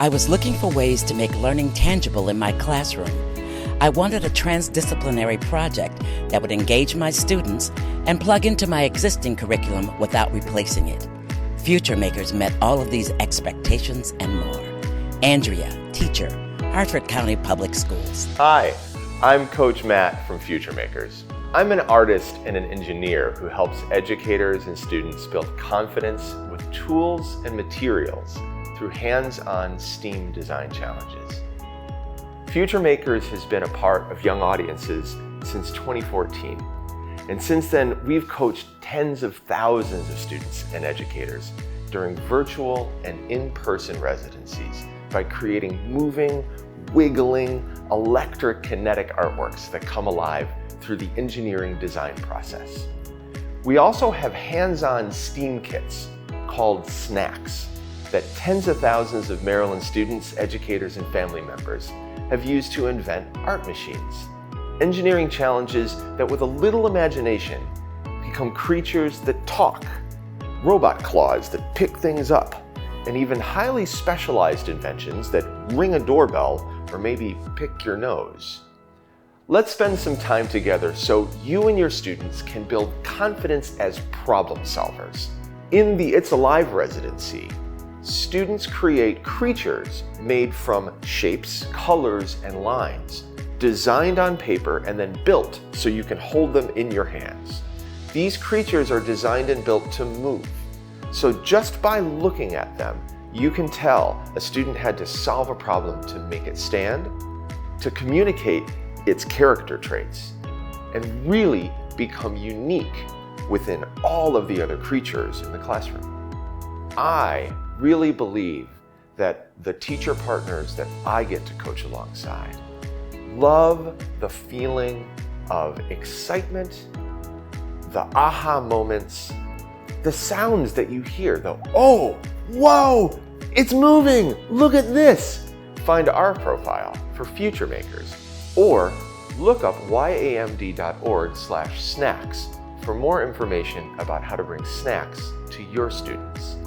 I was looking for ways to make learning tangible in my classroom. I wanted a transdisciplinary project that would engage my students and plug into my existing curriculum without replacing it. FutureMakers met all of these expectations and more. Andrea, teacher, Hartford County Public Schools. Hi, I'm Coach Matt from FutureMakers. I'm an artist and an engineer who helps educators and students build confidence with tools and materials through hands-on STEAM design challenges. FutureMakers has been a part of young audiences since 2014. And since then, we've coached tens of thousands of students and educators during virtual and in-person residencies by creating moving, wiggling, electric kinetic artworks that come alive through the engineering design process. We also have hands-on STEAM kits called snacks that tens of thousands of Maryland students, educators, and family members have used to invent art machines. Engineering challenges that with a little imagination become creatures that talk, robot claws that pick things up, and even highly specialized inventions that ring a doorbell or maybe pick your nose. Let's spend some time together so you and your students can build confidence as problem solvers. In the It's Alive residency, students create creatures made from shapes, colors, and lines, designed on paper and then built so you can hold them in your hands. These creatures are designed and built to move. So just by looking at them, you can tell a student had to solve a problem to make it stand, to communicate its character traits, and really become unique within all of the other creatures in the classroom. I really believe that the teacher partners that I get to coach alongside love the feeling of excitement, the aha moments, the sounds that you hear, the oh, whoa, it's moving, look at this. Find our profile for FutureMakers or look up yamd.org/snacks for more information about how to bring snacks to your students.